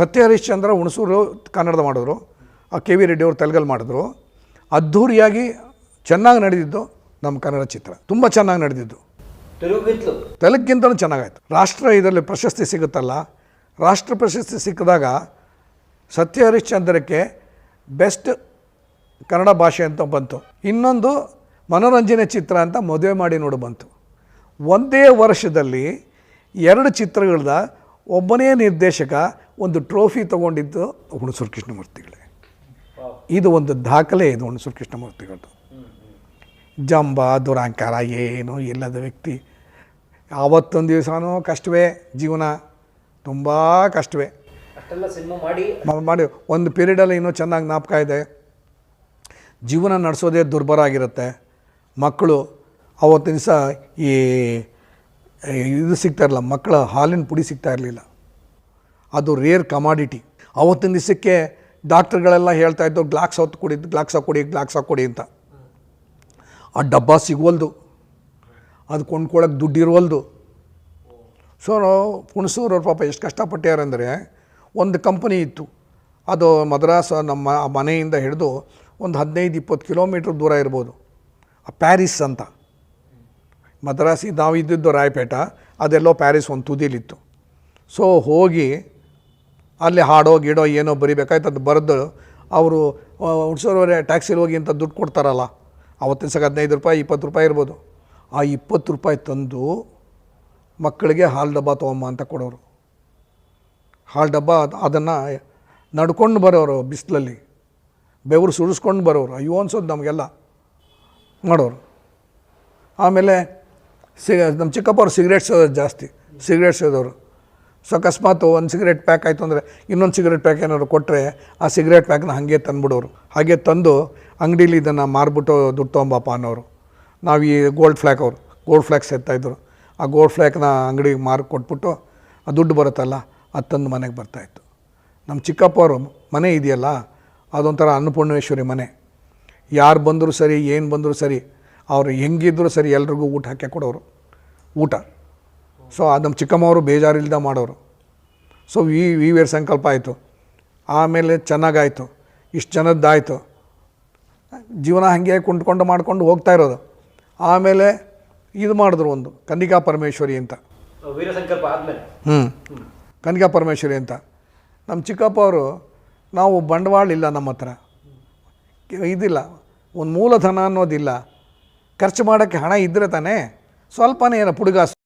ಸತ್ಯ ಹರಿಶ್ಚಂದ್ರ ಹುಣಸೂರು ಕನ್ನಡದ ಮಾಡಿದ್ರು, K V Reddy ಅವರು ತೆಲುಗಲ್ಲಿ ಮಾಡಿದ್ರು. ಅದ್ಧೂರಿಯಾಗಿ ಚೆನ್ನಾಗಿ ನಡೆದಿದ್ದು ನಮ್ಮ ಕನ್ನಡ ಚಿತ್ರ, ತುಂಬ ಚೆನ್ನಾಗಿ ನಡೆದಿದ್ದು. ತೆಲುಗಿಂತಲೂ ಚೆನ್ನಾಗಾಯ್ತು. ರಾಷ್ಟ್ರ ಇದರಲ್ಲಿ ಪ್ರಶಸ್ತಿ ಸಿಗುತ್ತಲ್ಲ, ರಾಷ್ಟ್ರ ಪ್ರಶಸ್ತಿ ಸಿಕ್ಕಿದಾಗ ಸತ್ಯ ಹರಿಶ್ಚಂದ್ರಕ್ಕೆ ಬೆಸ್ಟ್ ಕನ್ನಡ ಭಾಷೆ ಅಂತ ಬಂತು. ಇನ್ನೊಂದು ಮನೋರಂಜನೆ ಚಿತ್ರ ಅಂತ ಮದುವೆ ಮಾಡಿ ನೋಡು ಬಂತು. ಒಂದೇ ವರ್ಷದಲ್ಲಿ 2 ಚಿತ್ರಗಳದ ಒಬ್ಬನೇ ನಿರ್ದೇಶಕ ಒಂದು ಟ್ರೋಫಿ ತೊಗೊಂಡಿದ್ದು ಹುಣಸೂರು ಕೃಷ್ಣಮೂರ್ತಿಗಳೇ. ಇದು ಒಂದು ದಾಖಲೆ, ಇದು ಹುಣಸೂರು ಕೃಷ್ಣಮೂರ್ತಿಗಳದ್ದು. ಜಂಬ ದುರಾಂಕಾರ ಏನೂ ಇಲ್ಲದ ವ್ಯಕ್ತಿ. ಆವತ್ತೊಂದು ದಿವಸನೂ ಕಷ್ಟವೇ, ಜೀವನ ತುಂಬ ಕಷ್ಟವೇ. ಮಾಡಿ ಒಂದು ಪೀರಿಯಡಲ್ಲಿ ಇನ್ನೂ ಚೆನ್ನಾಗಿ ಜ್ಞಾಪಕ ಇದೆ. ಜೀವನ ನಡೆಸೋದೇ ದುರ್ಬರ ಆಗಿರುತ್ತೆ. ಮಕ್ಕಳು ಆವತ್ತಿನ ದಿವಸ ಇದು ಸಿಗ್ತಾ ಇರಲಿಲ್ಲ, ಮಕ್ಕಳ ಹಾಲಿನ ಪುಡಿ ಸಿಗ್ತಾ ಇರಲಿಲ್ಲ. ಅದು ರೇರ್ ಕಮಾಡಿಟಿ. ಆವತ್ತಿನ ದಿವಸಕ್ಕೆ ಡಾಕ್ಟ್ರುಗಳೆಲ್ಲ ಹೇಳ್ತಾಯಿದ್ದು ಗ್ಲಾಕ್ಸ್ ಹೊತ್ತು ಕುಡಿ, ಗ್ಲಾಕ್ಸ್ ಕೊಡಿ ಅಂತ. ಆ ಡಬ್ಬ ಸಿಗೋಲ್ದು, ಅದು ಕೊಂಡ್ಕೊಳ್ಳೋಕೆ ದುಡ್ಡಿರೋಲ್ದು. ಸೊ ಹುಣಸೂರವ್ರು ಪಾಪ ಎಷ್ಟು ಕಷ್ಟಪಟ್ಟ್ಯಾರ ಅಂದರೆ, ಒಂದು ಕಂಪನಿ ಇತ್ತು, ಅದು ಮದ್ರಾಸ್ ನಮ್ಮ ಮನೆಯಿಂದ ಹಿಡಿದು ಒಂದು 15-20 ಕಿಲೋಮೀಟ್ರ್ ದೂರ ಇರ್ಬೋದು. ಪ್ಯಾರಿಸ್ ಅಂತ, ಮದ್ರಾಸಿ ನಾವು ಇದ್ದಿದ್ದು ರಾಯಪೇಟ, ಅದೆಲ್ಲೋ ಪ್ಯಾರಿಸ್ ಒಂದು ತುದಿಲಿತ್ತು. ಸೊ ಹೋಗಿ ಅಲ್ಲಿ ಹಾಡೋ ಗಿಡೋ ಏನೋ ಬರಿಬೇಕಾಯ್ತು. ಅದು ಬರೆದು ಅವರು ಹುಣಸೂರವರೇ ಟ್ಯಾಕ್ಸಿಲಿ ಹೋಗಿ ಅಂತ ದುಡ್ಡು ಕೊಡ್ತಾರಲ್ಲ, ಆವತ್ತಿನ ಸಗ 15 ರೂಪಾಯಿ 20 ರೂಪಾಯಿ ಇರ್ಬೋದು. ಆ 20 ರೂಪಾಯಿ ತಂದು ಮಕ್ಕಳಿಗೆ ಹಾಲು ಡಬ್ಬ ತೊಗೊಂಬ ಅಂತ ಕೊಡೋರು. ಹಾಲು ಡಬ್ಬ ಅದನ್ನು ನಡ್ಕೊಂಡು ಬರೋರು, ಬಿಸಿಲಲ್ಲಿ ಬೆವರು ಸುರಿಸ್ಕೊಂಡು ಬರೋರು. ಅಯ್ಯೋ ಅನ್ಸೋದು ನಮಗೆಲ್ಲ ಮಾಡೋರು. ಆಮೇಲೆ ನಮ್ಮ ಚಿಕ್ಕಪ್ಪ ಅವ್ರು ಸಿಗರೇಟ್ ಸೇದೋದು ಜಾಸ್ತಿ, ಸಿಗರೇಟ್ ಸೇದೋರು. ಸೊ ಅಕಸ್ಮಾತ್ ಒಂದು ಸಿಗರೇಟ್ ಪ್ಯಾಕ್ ಆಯಿತು ಅಂದರೆ ಇನ್ನೊಂದು ಸಿಗರೇಟ್ ಪ್ಯಾಕ್ ಏನಾದ್ರು ಕೊಟ್ಟರೆ ಆ ಸಿಗರೇಟ್ ಪ್ಯಾಕ್ನ ಹಾಗೆ ತಂದುಬಿಡೋರು. ಹಾಗೆ ತಂದು ಅಂಗಡೀಲಿ ಇದನ್ನು ಮಾರ್ಬಿಟ್ಟು ದುಡ್ಡು ತೊಗೊಂಬಪ್ಪ ಅನ್ನೋರು. ನಾವು ಈ ಗೋಲ್ಡ್ ಫ್ಲ್ಯಾಕ್ಸ್ ಎತ್ತಾಯಿದ್ರು. ಆ ಗೋಲ್ಡ್ ಫ್ಲ್ಯಾಕ್ನ ಅಂಗಡಿಗೆ ಕೊಟ್ಬಿಟ್ಟು ಆ ದುಡ್ಡು ಬರುತ್ತಲ್ಲ, ಅದು ತಂದು ಮನೆಗೆ ಬರ್ತಾಯಿತ್ತು. ನಮ್ಮ ಚಿಕ್ಕಪ್ಪ ಅವರು ಮನೆ ಇದೆಯಲ್ಲ, ಅದೊಂಥರ ಅನ್ನಪೂರ್ಣೇಶ್ವರಿ ಮನೆ. ಯಾರು ಬಂದರೂ ಸರಿ, ಏನು ಬಂದರೂ ಸರಿ, ಅವರು ಹೆಂಗಿದ್ದರೂ ಸರಿ ಎಲ್ರಿಗೂ ಊಟ ಹಾಕಿ ಕೊಡೋರು, ಊಟ. ಸೊ ಅದು ನಮ್ಮ ಚಿಕ್ಕಮ್ಮವರು ಬೇಜಾರಿಲ್ದ ಮಾಡೋರು. ಸೊ ವಿ ಸಂಕಲ್ಪ ಆಯಿತು. ಆಮೇಲೆ ಚೆನ್ನಾಗಾಯಿತು, ಇಷ್ಟು ಜನದ್ದಾಯಿತು. ಜೀವನ ಹಾಗೆ ಕುಂಡ್ಕೊಂಡು ಮಾಡ್ಕೊಂಡು ಹೋಗ್ತಾ ಇರೋದು. ಆಮೇಲೆ ಇದು ಮಾಡಿದ್ರು, ಒಂದು ಕನ್ನಿಕಾ ಪರಮೇಶ್ವರಿ ಅಂತ. ಕನ್ನಿಕಾ ಪರಮೇಶ್ವರಿ ಅಂತ. ನಮ್ಮ ಚಿಕ್ಕಪ್ಪ ಅವರು, ನಾವು ಬಂಡವಾಳ ಇಲ್ಲ, ನಮ್ಮ ಹತ್ರ ಇದಿಲ್ಲ, ಒಂದು ಮೂಲಧನ ಅನ್ನೋದಿಲ್ಲ. ಖರ್ಚು ಮಾಡೋಕ್ಕೆ ಹಣ ಇದ್ದರೆ ತಾನೇ, ಸ್ವಲ್ಪನೇ ಏನೋ ಪುಡುಗಾಸು